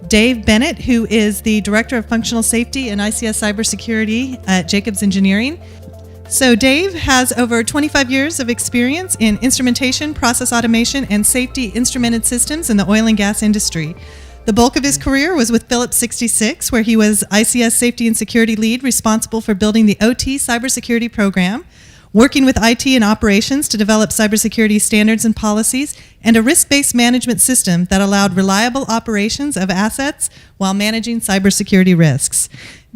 Dave Bennett, who is the Director of Functional Safety and ICS Cybersecurity at Jacobs Engineering. So Dave has over 25 years of experience in instrumentation, process automation, and safety instrumented systems in the oil and gas industry. The bulk of his career was with Phillips 66, where he was ICS Safety and Security Lead, responsible for building the OT cybersecurity program, working with IT and operations to develop cybersecurity standards and policies, and a risk-based management system that allowed reliable operations of assets while managing cybersecurity risks.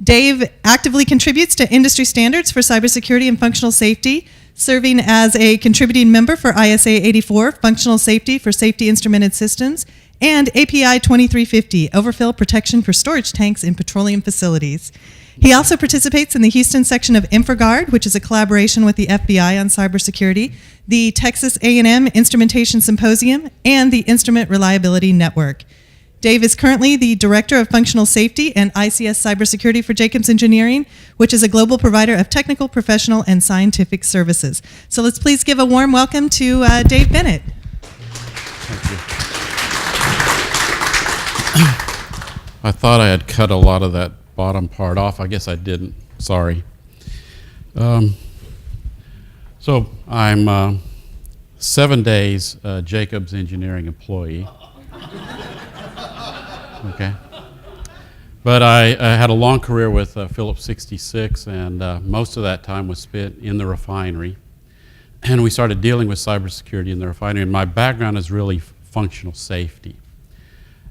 Dave actively contributes to industry standards for cybersecurity and functional safety, serving as a contributing member for ISA 84, Functional Safety for Safety Instrumented Systems, and API 2350, Overfill Protection for Storage Tanks in Petroleum Facilities. He also participates in the Houston section of InfraGuard, which is a collaboration with the FBI on cybersecurity, the Texas A&M Instrumentation Symposium, and the Instrument Reliability Network. Dave is currently the Director of Functional Safety and ICS Cybersecurity for Jacobs Engineering, which is a global provider of technical, professional, and scientific services. So let's please give a warm welcome to Dave Bennett. Thank you. I thought I had cut a lot of that bottom part off. I guess I didn't. Sorry. So I'm 7 days Jacobs Engineering employee. Okay. But I had a long career with Phillips 66, and most of that time was spent in the refinery. And we started dealing with cybersecurity in the refinery, and my background is really functional safety.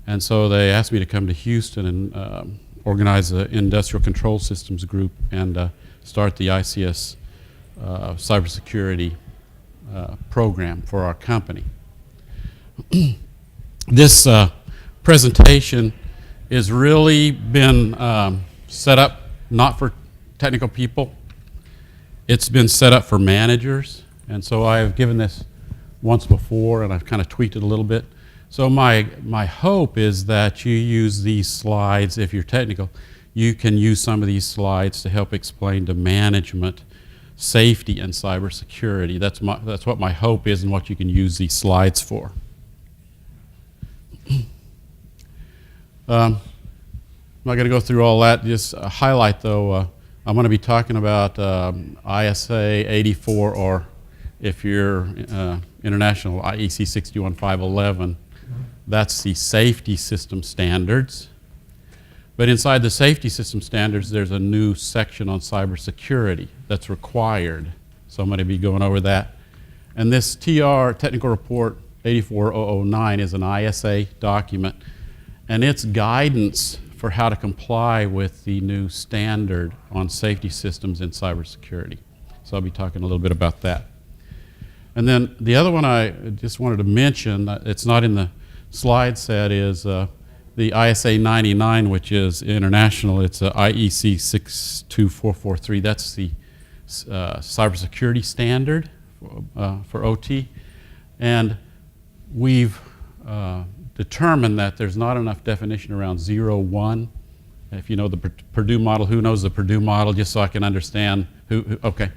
And so they asked me to come to Houston and organize the Industrial Control Systems group and start the ICS cybersecurity program for our company. This presentation has really been set up not for technical people. It's been set up for managers. And so I've given this once before, and I've kind of tweaked it a little bit. So my hope is that you use these slides. If you're technical, you can use some of these slides to help explain to management safety and cybersecurity. That's what my hope is and what you can use these slides for. I'm not going to go through all that. Just a highlight, though, I'm going to be talking about ISA 84, or if you're international, IEC 61511. That's the safety system standards. But inside the safety system standards, there's a new section on cybersecurity that's required. So I'm going to be going over that. And this TR, Technical Report 84009, is an ISA document, and it's guidance for how to comply with the new standard on safety systems in cybersecurity. So I'll be talking a little bit about that. And then the other one I just wanted to mention, it's not in the slide set, is the ISA 99, which is international. It's IEC 62443. That's the cybersecurity standard for OT. And we've determined that there's not enough definition around 0.1. If you know the Purdue model, who knows the Purdue model, just so I can understand who okay.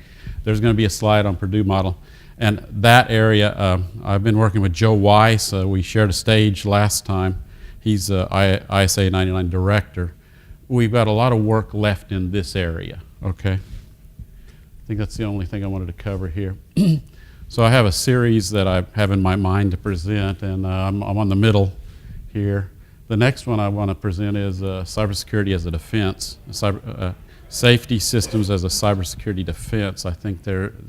There's going to be a slide on Purdue model. And that area, I've been working with Joe Weiss. We shared a stage last time. He's ISA 99 director. We've got a lot of work left in this area, okay? I think that's the only thing I wanted to cover here. So I have a series that I have in my mind to present, and I'm on the middle here. The next one I want to present is cybersecurity as a defense, safety systems as a cybersecurity defense. I think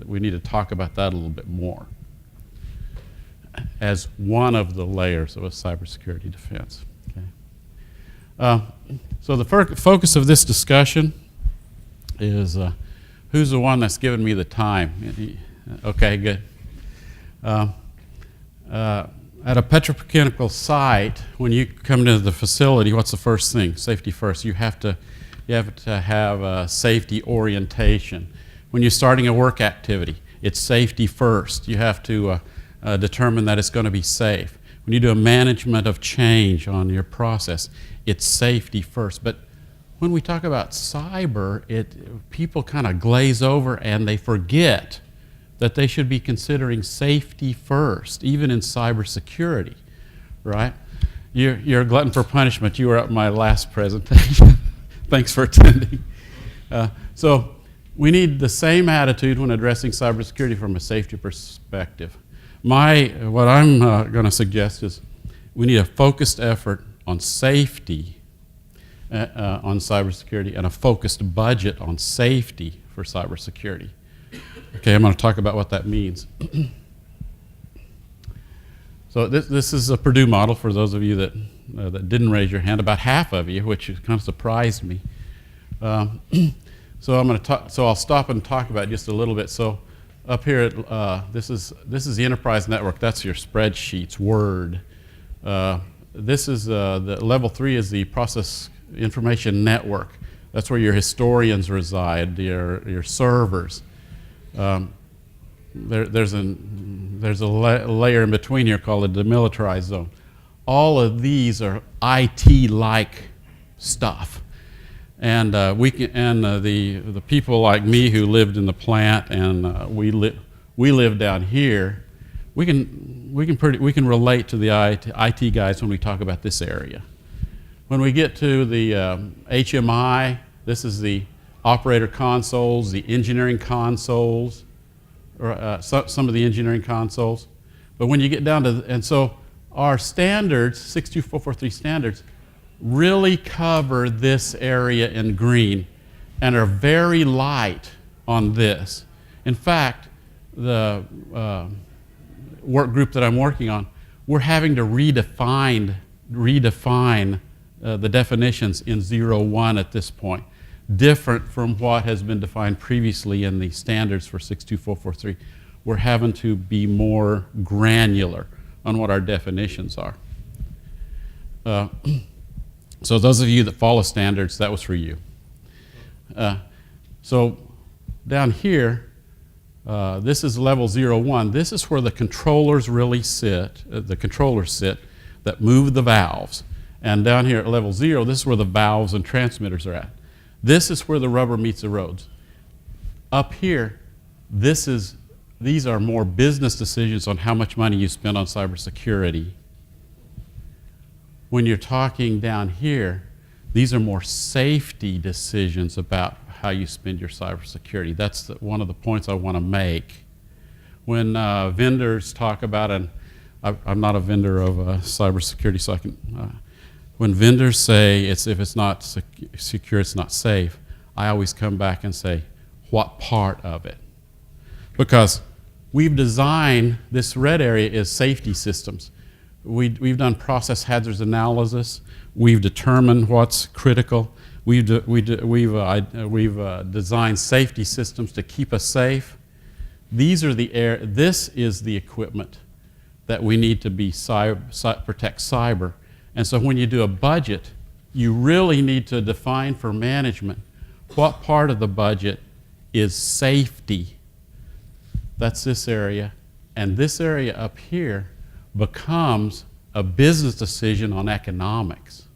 we need to talk about that a little bit more as one of the layers of a cybersecurity defense. Okay. So the focus of this discussion is who's the one that's given me the time? Okay, good. At a petrochemical site, when you come to the facility, what's the first thing? Safety first. You have to have a safety orientation. When you're starting a work activity, it's safety first. You have to determine that it's going to be safe. When you do a management of change on your process, it's safety first. But when we talk about cyber, people kind of glaze over and they forget that they should be considering safety first, even in cybersecurity, right? You're a glutton for punishment. You were at my last presentation. Thanks for attending. So we need the same attitude when addressing cybersecurity from a safety perspective. What I'm going to suggest is we need a focused effort on safety on cybersecurity and a focused budget on safety for cybersecurity. Okay, I'm going to talk about what that means. So this is a Purdue model for those of you that didn't raise your hand. About half of you, which kind of surprised me. So I'm going to talk. So I'll stop and talk about it just a little bit. So up here, this is the enterprise network. That's your spreadsheets, Word. This is the level 3 is the process information network. That's where your historians reside, your servers. There's a layer in between here called a demilitarized zone. All of these are IT-like stuff, and the people like me who lived in the plant and we live down here. We can relate to the IT guys when we talk about this area. When we get to the HMI, this is the operator consoles, the engineering consoles, or some of the engineering consoles. But when you get down to, and so our standards, 62443 standards, really cover this area in green and are very light on this. In fact, the work group that I'm working on, we're having to redefine the definitions in 0.1 at this point, different from what has been defined previously in the standards for 62443. We're having to be more granular on what our definitions are. So those of you that follow standards, that was for you. So down here, this is level 0.1. This is where the controllers really sit, that move the valves. And down here at level 0, this is where the valves and transmitters are at. This is where the rubber meets the roads. Up here, these are more business decisions on how much money you spend on cybersecurity. When you're talking down here, these are more safety decisions about how you spend your cybersecurity. That's one of the points I want to make. When vendors talk about, and I'm not a vendor of cybersecurity, so I can. When vendors say if it's not secure, it's not safe, I always come back and say, what part of it? Because we've designed, this red area is safety systems. We've done process hazards analysis. We've determined what's critical. We've designed safety systems to keep us safe. This is the equipment that we need to protect cyber. And so when you do a budget, you really need to define for management what part of the budget is safety. That's this area. And this area up here becomes a business decision on economics.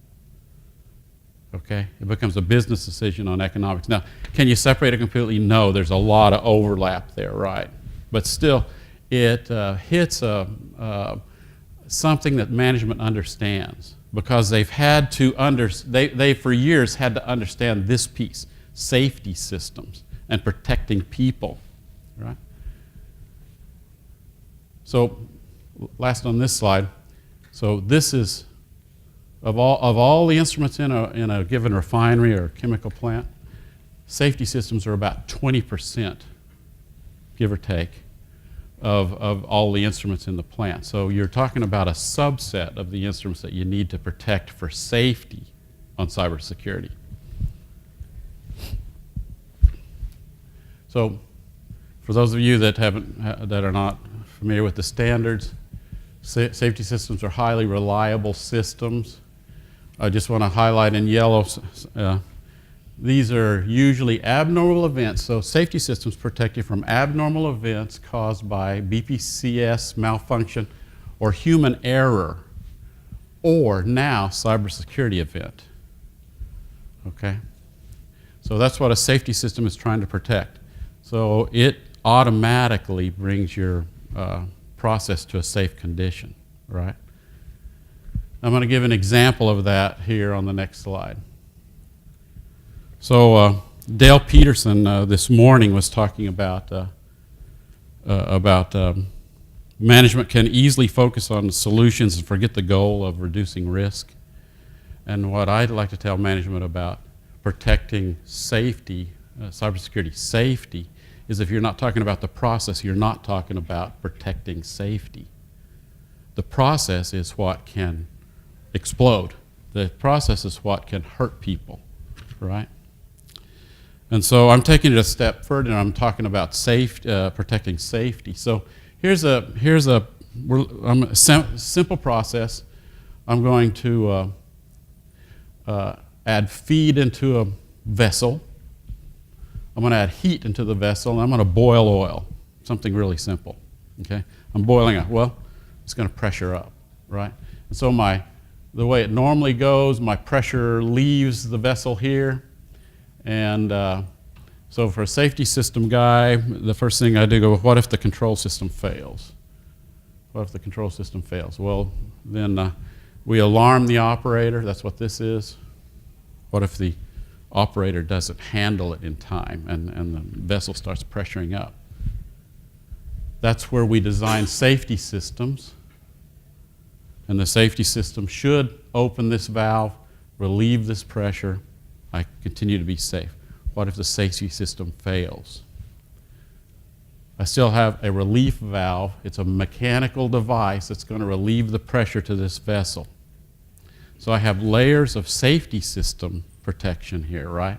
Okay? It becomes a business decision on economics. Now, can you separate it completely? No, there's a lot of overlap there, right? But still, it hits something that management understands, because they've had to they for years had to understand this piece, safety systems and protecting people, right? So, last on this slide, so this is of all the instruments in a given refinery or chemical plant, safety systems are about 20%, give or take, of all the instruments in the plant. So you're talking about a subset of the instruments that you need to protect for safety on cybersecurity. So for those of you that are not familiar with the standards, safety systems are highly reliable systems. I just want to highlight in yellow, these are usually abnormal events. So safety systems protect you from abnormal events caused by BPCS malfunction or human error, or now cybersecurity event. Okay? So that's what a safety system is trying to protect. So it automatically brings your process to a safe condition, right? I'm going to give an example of that here on the next slide. So Dale Peterson this morning was talking about management can easily focus on solutions and forget the goal of reducing risk. And what I'd like to tell management about protecting safety, cybersecurity safety, is if you're not talking about the process, you're not talking about protecting safety. The process is what can explode. The process is what can hurt people, right? And so I'm taking it a step further, and I'm talking about protecting safety. So here's a simple process. I'm going to add feed into a vessel. I'm going to add heat into the vessel, and I'm going to boil oil, something really simple. Okay, I'm boiling it. Well, it's going to pressure up, right? And so the way it normally goes, my pressure leaves the vessel here. And so for a safety system guy, the first thing I do go, what if the control system fails? What if the control system fails? Well, then we alarm the operator. That's what this is. What if the operator doesn't handle it in time and the vessel starts pressuring up? That's where we design safety systems. And the safety system should open this valve, relieve this pressure. I continue to be safe. What if the safety system fails? I still have a relief valve. It's a mechanical device that's going to relieve the pressure to this vessel. So I have layers of safety system protection here, right?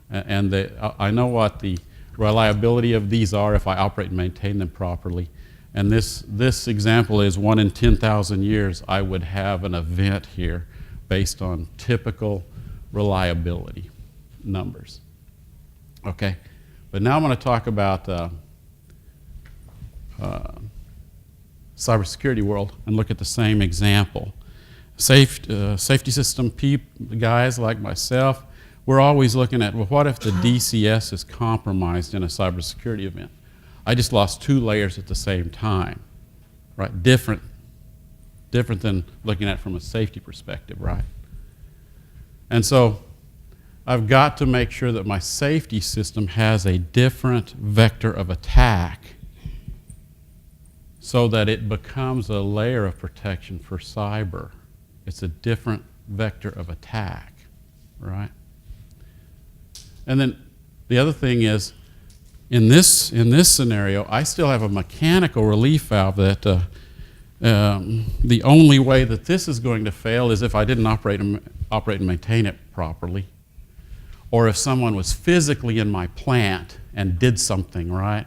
And I know what the reliability of these are if I operate and maintain them properly. And this example is 1 in 10,000 years I would have an event here based on typical reliability numbers. Okay, but now I'm going to talk about cybersecurity world and look at the same example. Safety system guys like myself, we're always looking at, well, what if the DCS is compromised in a cybersecurity event? I just lost 2 layers at the same time, right? Different than looking at it from a safety perspective, right? And so I've got to make sure that my safety system has a different vector of attack so that it becomes a layer of protection for cyber. It's a different vector of attack, right? And then the other thing is, in this scenario, I still have a mechanical relief valve that the only way that this is going to fail is if I didn't operate and maintain it properly, or if someone was physically in my plant and did something, right?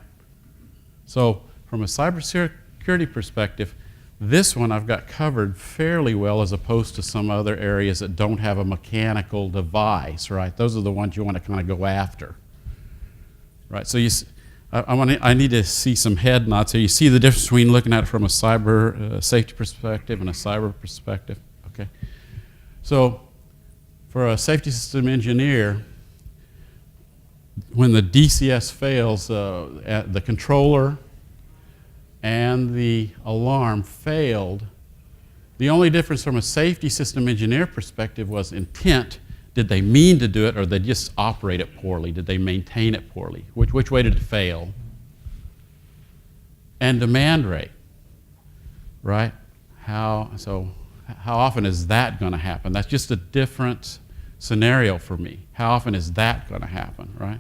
So from a cybersecurity perspective, this one I've got covered fairly well as opposed to some other areas that don't have a mechanical device, right? Those are the ones you want to kind of go after, right? So I need to see some head nods here. You see the difference between looking at it from a cyber safety perspective and a cyber perspective, okay? So for a safety system engineer, when the DCS fails, the controller and the alarm failed, the only difference from a safety system engineer perspective was intent. Did they mean to do it, or did they just operate it poorly? Did they maintain it poorly? Which way did it fail? And demand rate, right? How often is that going to happen? That's just a different scenario for me. How often is that going to happen, right?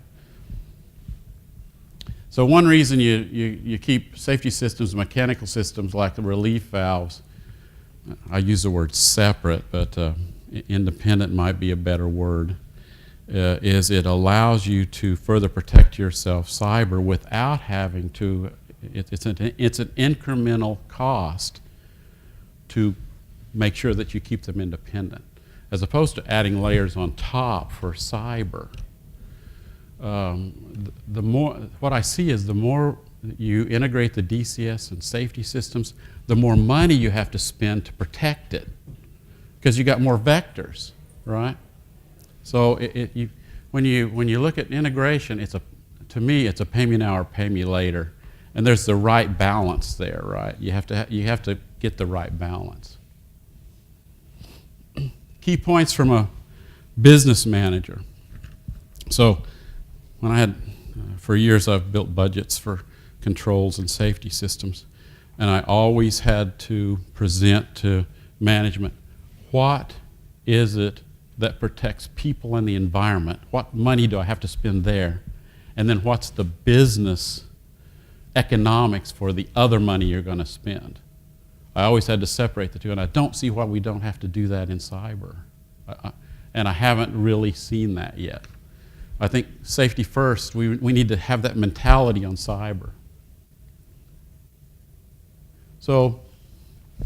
So one reason you keep safety systems, mechanical systems like the relief valves, I use the word separate, but independent might be a better word, is it allows you to further protect yourself cyber without having to, it's an incremental cost to make sure that you keep them independent, as opposed to adding layers on top for cyber. The more, what I see is the more you integrate the DCS and safety systems, the more money you have to spend to protect it, because you got more vectors, right? So when you look at integration, to me it's a pay me now or pay me later, and there's the right balance there, right? You have to get the right balance. key points from a business manager. So when I had, for years I've built budgets for controls and safety systems, and I always had to present to management, what is it that protects people and the environment? What money do I have to spend there? And then what's the business economics for the other money you're going to spend? I always had to separate the two, and I don't see why we don't have to do that in cyber. And I haven't really seen that yet. I think safety first, we need to have that mentality on cyber. So, a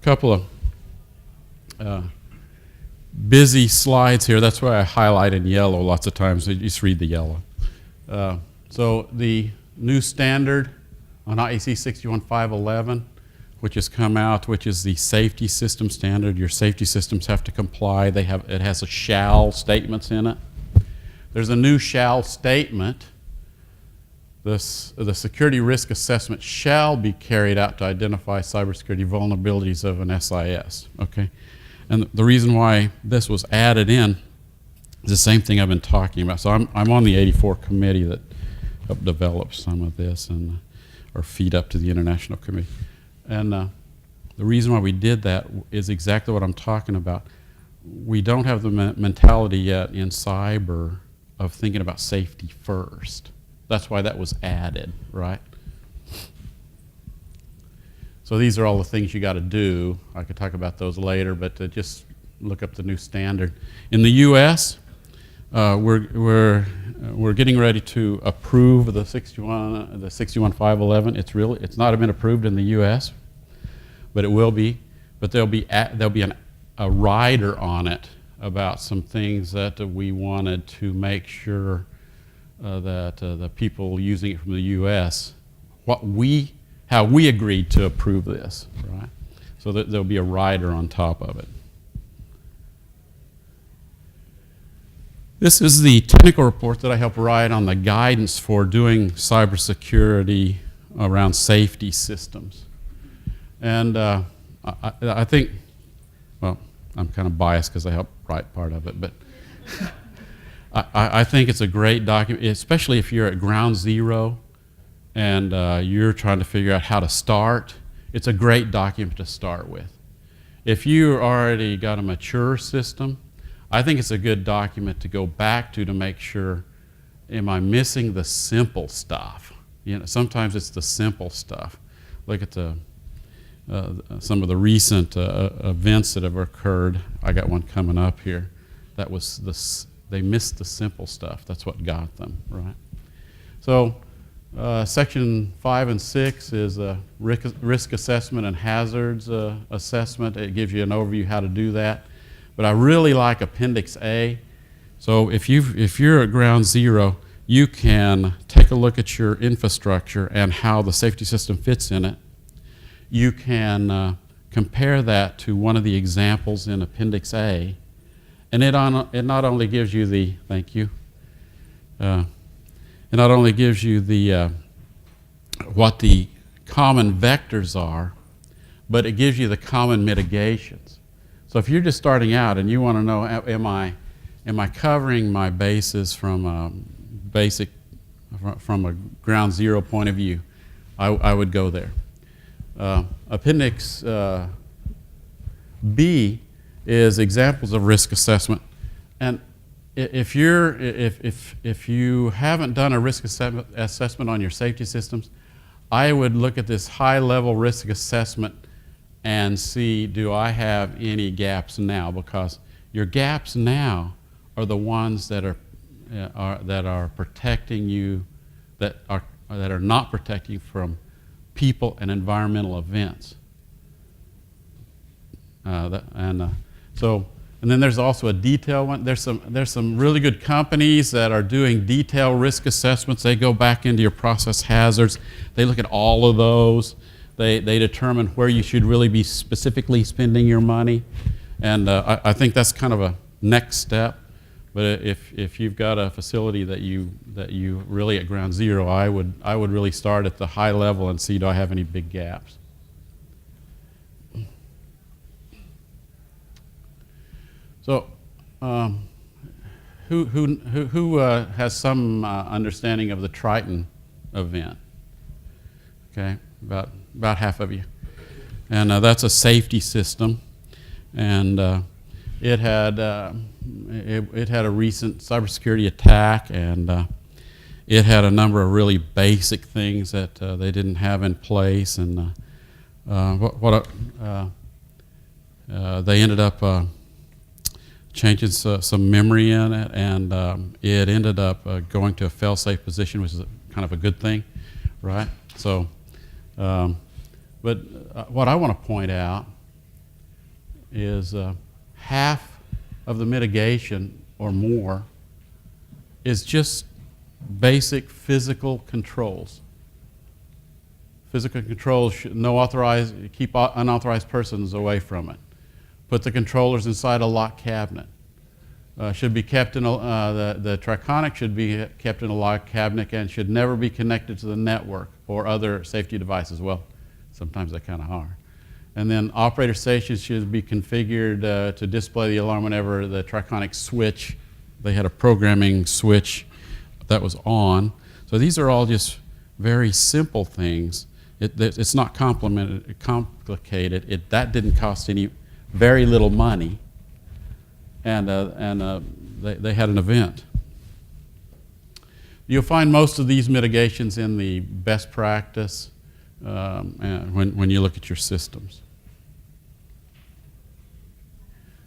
couple of busy slides here. That's why I highlight in yellow lots of times. You just read the yellow. So the new standard on IEC 61511, which has come out, which is the safety system standard. Your safety systems have to comply. It has a shall statements in it. There's a new shall statement. The security risk assessment shall be carried out to identify cybersecurity vulnerabilities of an SIS. Okay, and the reason why this was added in is the same thing I've been talking about. So I'm on the 84 committee that helped develop some of this and or feed up to the international committee. And the reason why we did that is exactly what I'm talking about. We don't have the mentality yet in cyber of thinking about safety first. That's why that was added, right? So these are all the things you got to do. I could talk about those later, but just look up the new standard. In the U.S., we're getting ready to approve the 61511. It's not been approved in the U.S., but it will be. But there'll be a rider on it about some things that we wanted to make sure that the people using it from the U.S. how we agreed to approve this, right? So that there'll be a rider on top of it. This is the technical report that I helped write on the guidance for doing cybersecurity around safety systems. And I think, well, I'm kind of biased because I helped write part of it, but I think it's a great document, especially if you're at ground zero and you're trying to figure out how to start. It's a great document to start with. If you already got a mature system, I think it's a good document to go back to make sure, am I missing the simple stuff? You know, sometimes it's the simple stuff. Look at some of the recent events that have occurred. I got one coming up here. That was they missed the simple stuff. That's what got them, right? So section 5 and 6 is a risk assessment and hazards assessment. It gives you an overview how to do that. But I really like Appendix A. So if you're at ground zero, you can take a look at your infrastructure and how the safety system fits in it. You can compare that to one of the examples in Appendix A, and it not only gives you the, thank you, it not only gives you the what the common vectors are, but it gives you the common mitigations. So if you're just starting out and you want to know, am I covering my bases from a ground zero point of view, I would go there. Appendix B is examples of risk assessment, and if you haven't done a risk assessment on your safety systems, I would look at this high-level risk assessment and see, do I have any gaps now? Because your gaps now are the ones that are protecting you, that are not protecting you from people and environmental events. And then there's also a detail one. There's some really good companies that are doing detailed risk assessments. They go back into your process hazards. They look at all of those. They determine where you should really be specifically spending your money. And I think that's kind of a next step. But if you've got a facility that you really at ground zero, I would really start at the high level and see, do I have any big gaps? So, who has some understanding of the Triton event? Okay, about half of you. And that's a safety system, and it had a recent cybersecurity attack, and it had a number of really basic things that they didn't have in place, and they ended up changing some memory in it, and it ended up going to a fail-safe position, which is kind of a good thing, right? So, but what I want to point out is half of the mitigation or more is just basic physical controls. Physical controls, keep unauthorized persons away from it. Put the controllers inside a locked cabinet. Should be kept in the Triconic should be kept in a locked cabinet and should never be connected to the network or other safety devices. Well, sometimes they kind of are. And then operator stations should be configured to display the alarm whenever the Triconic switch, they had a programming switch that was on. So these are all just very simple things. It's not complicated. That didn't cost very little money, and they had an event. You'll find most of these mitigations in the best practice when you look at your systems.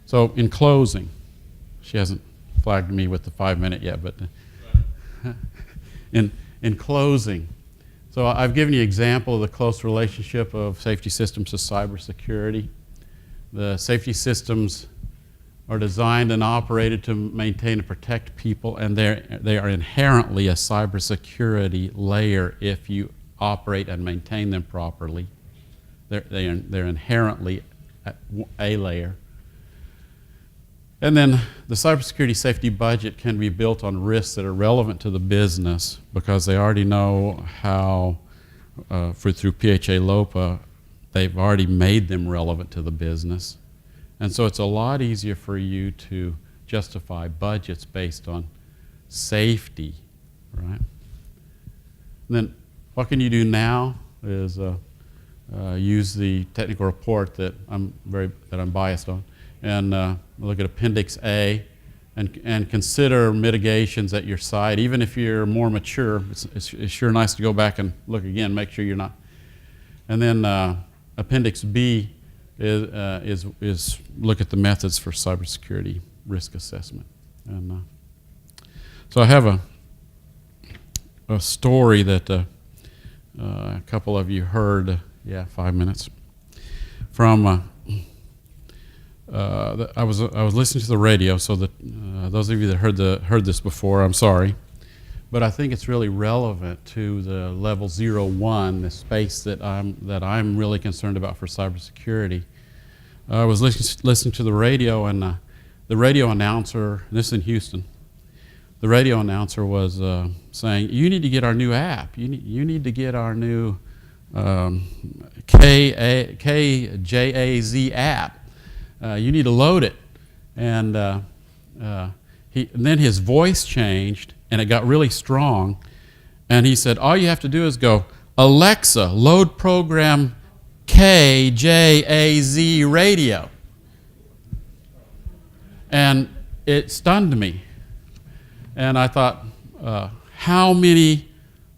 So in closing, she hasn't flagged me with the 5-minute yet, but in closing, so I've given you an example of the close relationship of safety systems to cybersecurity. The safety systems are designed and operated to maintain and protect people, and they are inherently a cybersecurity layer if you operate and maintain them properly. They're inherently a layer. And then the cybersecurity safety budget can be built on risks that are relevant to the business because they already know how, through PHA-LOPA, they've already made them relevant to the business. And so it's a lot easier for you to justify budgets based on safety, right? And then what can you do now is use the technical report that I'm biased on, and look at Appendix A, and consider mitigations at your site. Even if you're more mature, it's sure nice to go back and look again, make sure you're not. And then Appendix B is look at the methods for cybersecurity risk assessment. And so I have a story that a couple of you heard, 5 minutes, from I was listening to the radio, so that those of you that heard this before, I'm sorry, but I think it's really relevant to the level 01, the space that I'm really concerned about for cybersecurity. I was listening to the radio, and the radio announcer, this is in Houston, the radio announcer was saying, "You need to get our new app. You need to get our new KJAZ app. You need to load it." And then his voice changed, and it got really strong. And he said, "All you have to do is go, Alexa, load program KJAZ radio." And it stunned me. And I thought, how many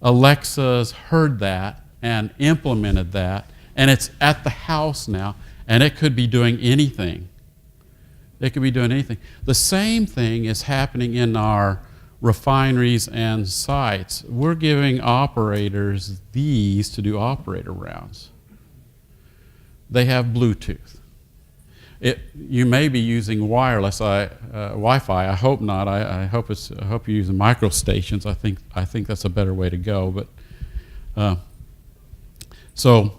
Alexas heard that and implemented that? And it's at the house now. And it could be doing anything. It could be doing anything. The same thing is happening in our refineries and sites. We're giving operators these to do operator rounds. They have Bluetooth. You may be using wireless Wi-Fi. I hope not. I hope you're using micro stations. I think that's a better way to go. But so,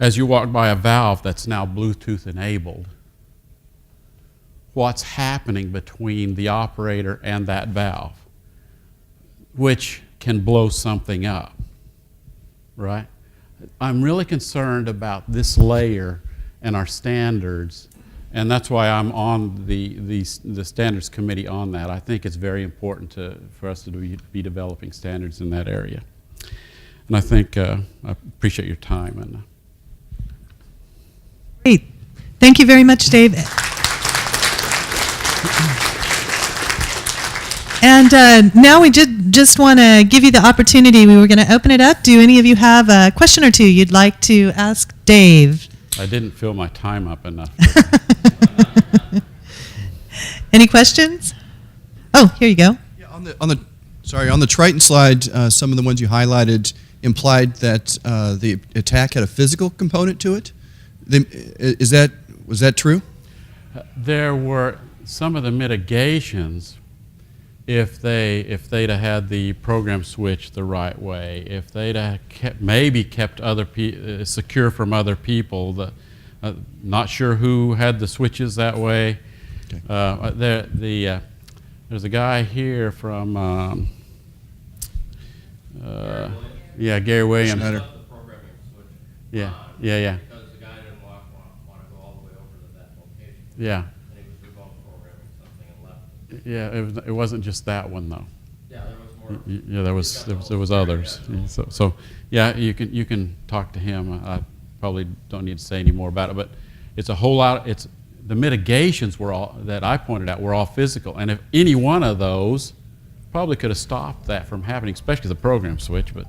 as you walk by a valve that's now Bluetooth enabled, what's happening between the operator and that valve, which can blow something up, right? I'm really concerned about this layer and our standards And that's why I'm on the standards committee on that. I think it's very important for us to be developing standards in that area. And I think I appreciate your time. And Great. Thank you very much, Dave. And now we just want to give you the opportunity. We were going to open it up. Do any of you have a question or two you'd like to ask Dave? I didn't fill my time up enough. Any questions? Oh, here you go. Yeah, on the Triton slide, some of the ones you highlighted implied that the attack had a physical component to it. Was that true? There were some of the mitigations. If they'd have had the program switched the right way, if they'd have kept other secure from other people, not sure who had the switches that way. Okay. There's a guy here from Gary Williams. Yeah. Because the guy didn't want to go all the way over to that location. Yeah. And he was remote programming something and left. Yeah, it wasn't just that one though. Yeah, there was more. Yeah, there was others. So yeah, you can talk to him. I probably don't need to say any more about it, but it's a whole lot. It's the mitigations that I pointed out were all physical, and if any one of those probably could have stopped that from happening, especially the program switch. But